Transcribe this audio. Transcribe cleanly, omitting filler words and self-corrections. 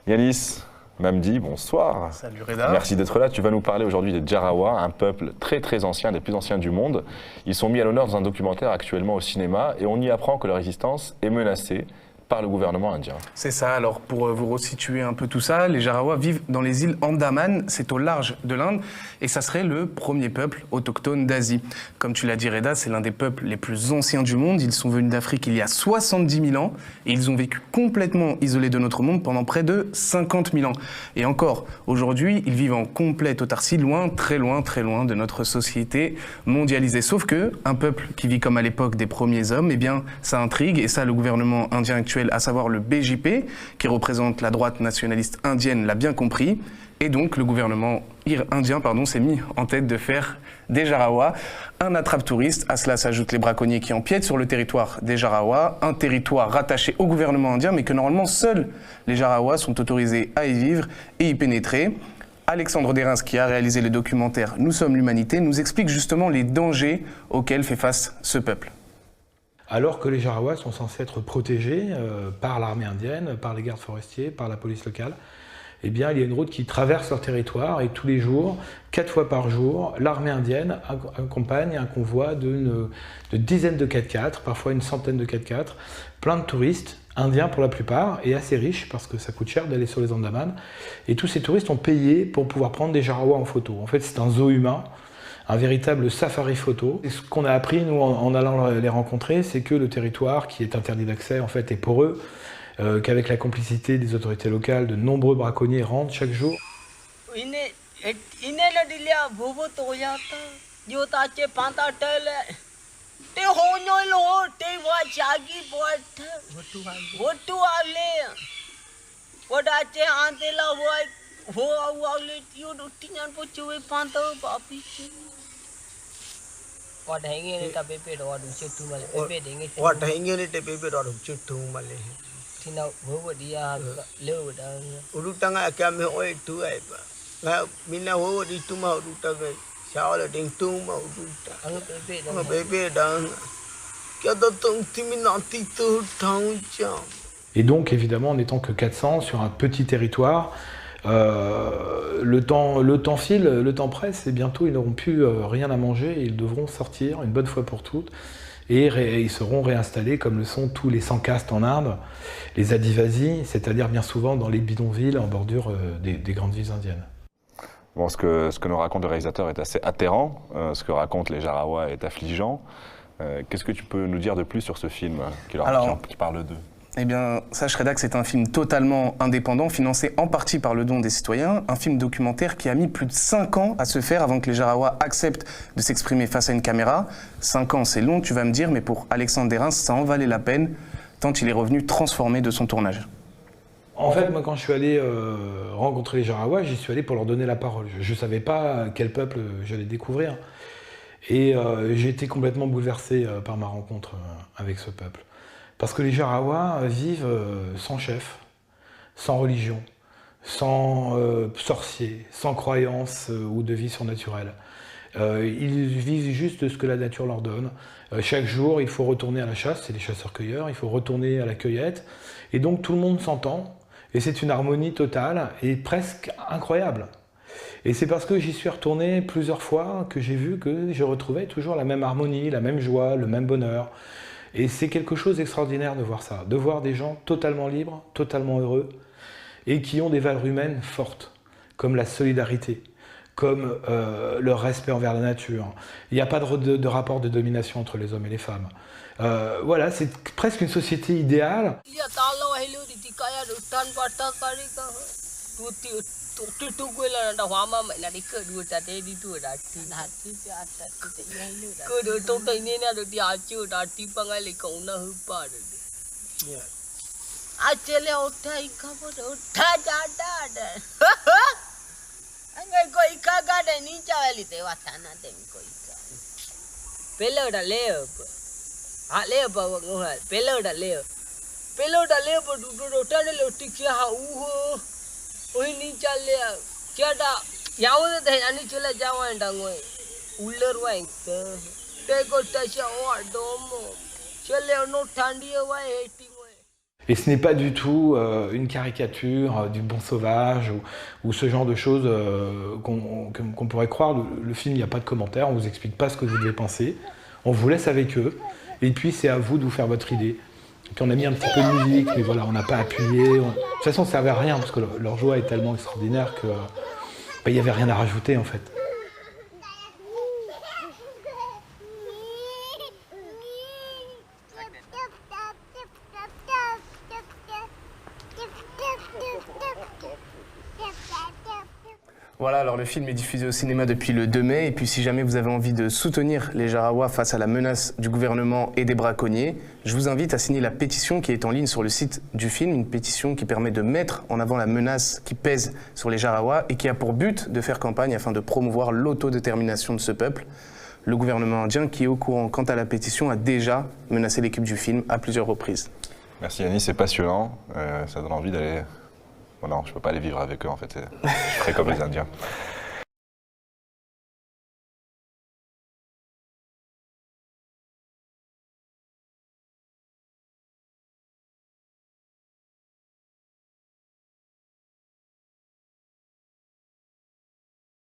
Yanis, Mamdi, bonsoir. Salut Reda. Merci d'être là. Tu vas nous parler aujourd'hui des Djarawa, un peuple très très ancien, des plus anciens du monde. Ils sont mis à l'honneur dans un documentaire actuellement au cinéma et on y apprend que leur existence est menacée par le gouvernement indien. C'est ça, alors pour vous resituer un peu tout ça, les Djarawa vivent dans les îles Andaman, c'est au large de l'Inde, et ça serait le premier peuple autochtone d'Asie. Comme tu l'as dit Reda, c'est l'un des peuples les plus anciens du monde, ils sont venus d'Afrique il y a 70 000 ans, et ils ont vécu complètement isolés de notre monde pendant près de 50 000 ans. Et encore, aujourd'hui, ils vivent en complète autarcie, loin de notre société mondialisée. Sauf que un peuple qui vit comme à l'époque des premiers hommes, eh bien, ça intrigue, et ça, le gouvernement indien actuel, à savoir le BJP, qui représente la droite nationaliste indienne, l'a bien compris. Et donc, le gouvernement indien s'est mis en tête de faire des Djarawa un attrape-touriste. À cela s'ajoutent les braconniers qui empiètent sur le territoire des Djarawa, un territoire rattaché au gouvernement indien, mais que normalement seuls les Djarawa sont autorisés à y vivre et y pénétrer. Alexandre Derens, qui a réalisé le documentaire Nous sommes l'humanité, nous explique justement les dangers auxquels fait face ce peuple. Alors que les Djarawa sont censés être protégés par l'armée indienne, par les gardes forestiers, par la police locale, eh bien, il y a une route qui traverse leur territoire et tous les jours, 4 fois par jour, l'armée indienne accompagne un convoi de dizaines de 4x4, parfois une centaine de 4x4, plein de touristes, indiens pour la plupart, et assez riches parce que ça coûte cher d'aller sur les Andaman. Et tous ces touristes ont payé pour pouvoir prendre des Djarawa en photo. En fait, c'est un zoo humain, un véritable safari photo. Et ce qu'on a appris, nous, en allant les rencontrer, c'est que le territoire, qui est interdit d'accès, en fait, est poreux, qu'avec la complicité des autorités locales, de nombreux braconniers rentrent chaque jour. Et donc, évidemment, en n'étant que 400 sur un petit territoire, le temps file, le temps presse, et bientôt ils n'auront plus rien à manger et ils devront sortir une bonne fois pour toutes et ils seront réinstallés comme le sont tous les sans castes en Inde, les Adivasis, c'est-à-dire bien souvent dans les bidonvilles en bordure des grandes villes indiennes. Bon, ce que nous raconte le réalisateur est assez atterrant, ce que racontent les Djarawa est affligeant. Qu'est-ce que tu peux nous dire de plus sur ce film qui parle d'eux ? Eh bien, sache Reda que c'est un film totalement indépendant, financé en partie par le don des citoyens, un film documentaire qui a mis plus de 5 ans à se faire avant que les Djarawa acceptent de s'exprimer face à une caméra. 5 ans, c'est long, tu vas me dire, mais pour Alexandre Derens, ça en valait la peine, tant il est revenu transformé de son tournage. En fait, moi, quand je suis allé rencontrer les Djarawa, j'y suis allé pour leur donner la parole. Je ne savais pas quel peuple j'allais découvrir. Et j'ai été complètement bouleversé par ma rencontre avec ce peuple. Parce que les Djarawa vivent sans chef, sans religion, sans sorcier, sans croyance ou de vie surnaturelle. Ils vivent juste de ce que la nature leur donne. Chaque jour, il faut retourner à la chasse, c'est les chasseurs-cueilleurs, il faut retourner à la cueillette. Et donc tout le monde s'entend, et c'est une harmonie totale et presque incroyable. Et c'est parce que j'y suis retourné plusieurs fois que j'ai vu que je retrouvais toujours la même harmonie, la même joie, le même bonheur. Et c'est quelque chose d'extraordinaire de voir ça, de voir des gens totalement libres, totalement heureux, et qui ont des valeurs humaines fortes, comme la solidarité, comme le respect envers la nature. Il n'y a pas de rapport de domination entre les hommes et les femmes. Voilà, c'est presque une société idéale. Et ce n'est pas du tout une caricature du bon sauvage ou ce genre de choses qu'on pourrait croire. Le film, il n'y a pas de commentaires, on ne vous explique pas ce que vous devez penser. On vous laisse avec eux, et puis c'est à vous de vous faire votre idée. Et puis on a mis un petit peu de musique, mais voilà, on n'a pas appuyé. De toute façon, ça ne servait à rien, parce que leur joie est tellement extraordinaire qu'il n'y avait rien à rajouter, en fait. Voilà, alors le film est diffusé au cinéma depuis le 2 mai, et puis si jamais vous avez envie de soutenir les Jarawahs face à la menace du gouvernement et des braconniers, je vous invite à signer la pétition qui est en ligne sur le site du film, une pétition qui permet de mettre en avant la menace qui pèse sur les Jarawahs et qui a pour but de faire campagne afin de promouvoir l'autodétermination de ce peuple. Le gouvernement indien, qui est au courant quant à la pétition, a déjà menacé l'équipe du film à plusieurs reprises. Merci Yannis, c'est passionnant, ça donne envie d'aller... Bon, non, je peux pas aller vivre avec eux en fait, je ferai comme les Indiens.